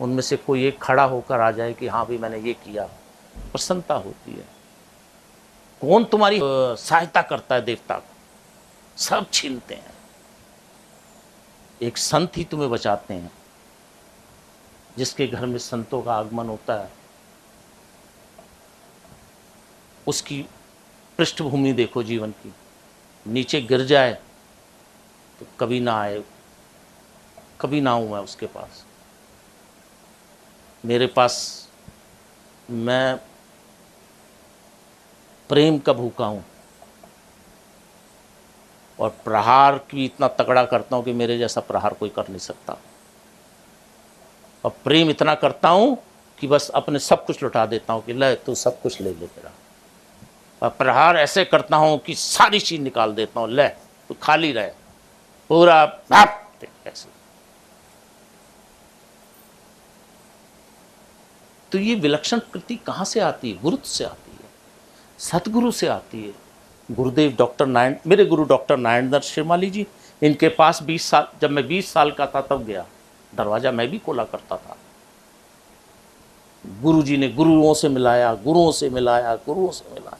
उनमें से कोई एक खड़ा होकर आ जाए कि हाँ भाई मैंने ये किया, प्रसन्नता होती है। कौन तुम्हारी सहायता करता है? देवता को सब छीनते हैं, एक संत ही तुम्हें बचाते हैं। जिसके घर में संतों का आगमन होता है उसकी पृष्ठभूमि देखो जीवन की, नीचे गिर जाए तो कभी ना आए, कभी ना आऊँ मैं उसके पास। मेरे पास मैं प्रेम का भूखा हूँ और प्रहार भी इतना तगड़ा करता हूँ कि मेरे जैसा प्रहार कोई कर नहीं सकता। और प्रेम इतना करता हूँ कि बस अपने सब कुछ लुटा देता हूँ कि ले तू सब कुछ ले ले तेरा। और प्रहार ऐसे करता हूँ कि सारी चीज़ निकाल देता हूँ, ले तू खाली रहे पूरा ऐसे। तो ये विलक्षण कृति कहाँ से आती है? गुरुत्व से आती है, सतगुरु से आती है। गुरुदेव डॉक्टर नारायण, मेरे गुरु डॉक्टर नारायण श्रीमाली जी, इनके पास 20 साल, जब मैं 20 साल का था तब गया। दरवाज़ा मैं भी खोला करता था। गुरु जी ने गुरुओं से मिलाया, गुरुओं से मिलाया, गुरुओं से मिलाया।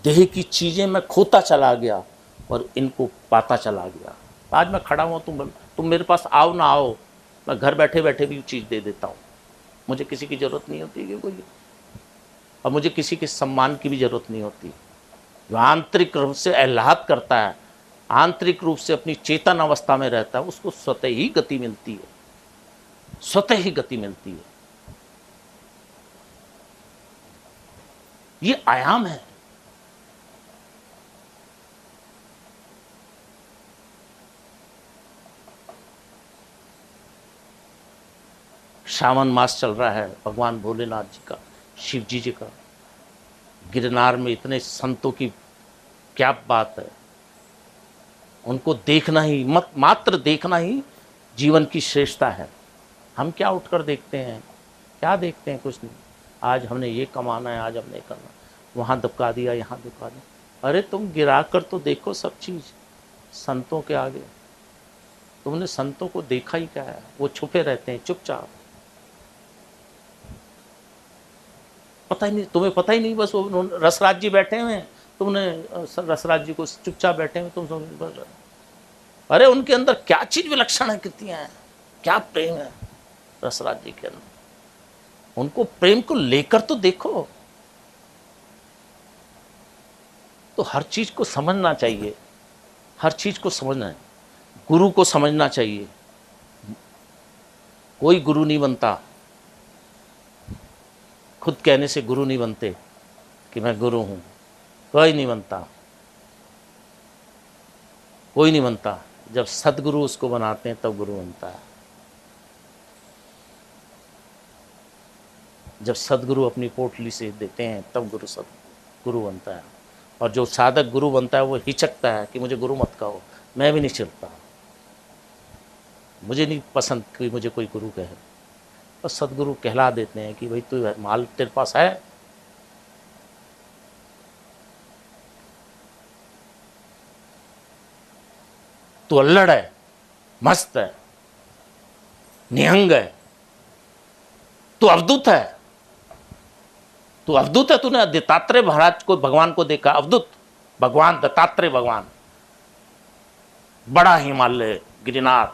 देह की चीज़ें मैं खोता चला गया और इनको पाता चला गया। आज मैं खड़ा हुआ, तुम मेरे पास आओ ना आओ, मैं घर बैठे बैठे भी चीज़ दे देता हूँ। मुझे किसी की ज़रूरत नहीं होती कि कोई, और मुझे किसी के सम्मान की भी ज़रूरत नहीं होती। जो आंतरिक रूप से आह्लाद करता है, आंतरिक रूप से अपनी चेतन अवस्था में रहता है, उसको स्वतः ही गति मिलती है, स्वतः ही गति मिलती है। ये आयाम है। श्रावण मास चल रहा है, भगवान भोलेनाथ जी का, शिव जी का। गिरनार में इतने संतों की क्या बात है। उनको देखना ही, मात्र देखना ही जीवन की श्रेष्ठता है। हम क्या उठकर देखते हैं? क्या देखते हैं? कुछ नहीं। आज हमने ये कमाना है, आज हमने करना, वहाँ दुबका दिया, यहाँ दुबका दिया। अरे तुम गिरा कर तो देखो सब चीज़ संतों के आगे। तुमने संतों को देखा ही क्या है? वो छुपे रहते हैं चुपचाप, पता ही नहीं, तुम्हें पता ही नहीं। बस वो रसराज जी बैठे हुए हैं, तुमने रसराज जी को चुपचाप बैठे हुए तुम सब। अरे उनके अंदर क्या चीज विलक्षण है, कृतियां हैं, क्या प्रेम है रसराज जी के अंदर। उनको प्रेम को लेकर तो देखो। तो हर चीज को समझना चाहिए, हर चीज को समझना है। गुरु को समझना चाहिए। कोई गुरु नहीं बनता, खुद कहने से गुरु नहीं बनते कि मैं गुरु हूं। कोई नहीं बनता, कोई नहीं बनता। जब सदगुरु उसको बनाते हैं तब गुरु बनता है। जब सदगुरु अपनी पोटली से देते हैं तब गुरु बनता है। और जो साधक गुरु बनता है वो हिचकता है कि मुझे गुरु मत कहो, मैं भी नहीं चलता, मुझे नहीं पसंद कि मुझे कोई गुरु कहे। और सदगुरु कहला देते हैं कि भाई तू माल तेरे पास है, तू अल्लड़ है, मस्त है, निहंग है, तू अवधूत है, तू अवधूत है। तूने दत्तात्रेय महाराज को, भगवान को देखा? अवधूत भगवान, दत्तात्रेय भगवान, बड़ा हिमालय गिरनार,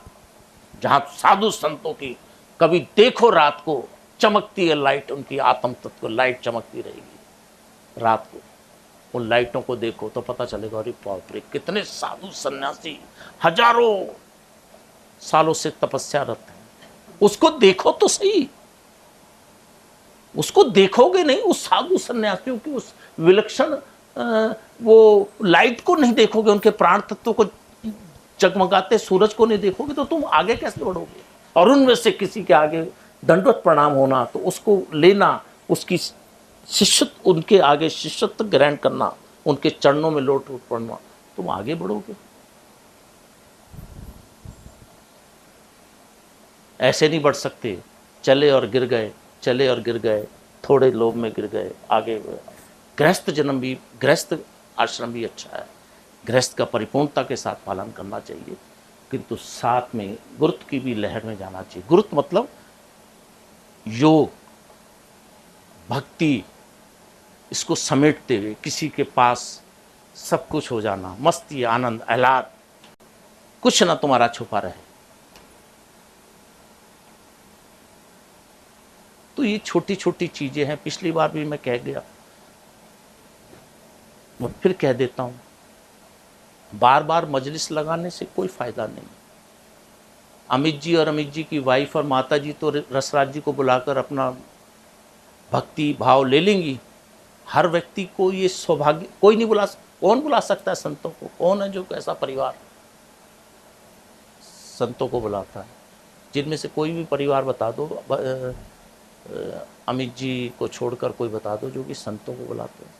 जहां साधु संतों की कभी देखो रात को चमकती है लाइट, उनकी आत्म तत्व लाइट चमकती रहेगी रात को। उन लाइटों को देखो तो पता चलेगा अरे बाप रे, कितने साधु सन्यासी हजारों सालों से तपस्यारत हैं। उसको देखो तो सही, उसको देखोगे नहीं, उस साधु सन्यासियों की उस विलक्षण वो लाइट को नहीं देखोगे, उनके प्राण तत्व को, जगमगाते सूरज को नहीं देखोगे तो तुम आगे कैसे बढ़ोगे? और उनमें से किसी के आगे दंडवत प्रणाम होना, तो उसको लेना, उसकी शिष्यत्व, उनके आगे शिष्यत्व ग्रहण करना, उनके चरणों में लोट पड़ना, तुम आगे बढ़ोगे। ऐसे नहीं बढ़ सकते। चले और गिर गए, चले और गिर गए, थोड़े लोभ में गिर गए, आगे गृहस्थ जन्म भी, गृहस्थ आश्रम भी अच्छा है, गृहस्थ का परिपूर्णता के साथ पालन करना चाहिए, किंतु साथ में गुरुत्व की भी लहर में जाना चाहिए। गुरुत्व मतलब योग, भक्ति, इसको समेटते हुए किसी के पास सब कुछ हो जाना, मस्ती, आनंद, आह्लाद, कुछ ना तुम्हारा छुपा रहे। तो ये छोटी छोटी चीजें हैं। पिछली बार भी मैं कह गया, मैं फिर कह देता हूं, बार बार मजलिस लगाने से कोई फायदा नहीं। अमित जी और अमित जी की वाइफ और माता जी तो रसराज जी को बुलाकर अपना भक्ति भाव ले लेंगी। हर व्यक्ति को ये सौभाग्य कोई नहीं कौन बुला सकता है संतों को? कौन है जो ऐसा परिवार संतों को बुलाता है? जिनमें से कोई भी परिवार बता दो, अमित जी को छोड़कर कोई बता दो जो कि संतों को बुलाते हैं।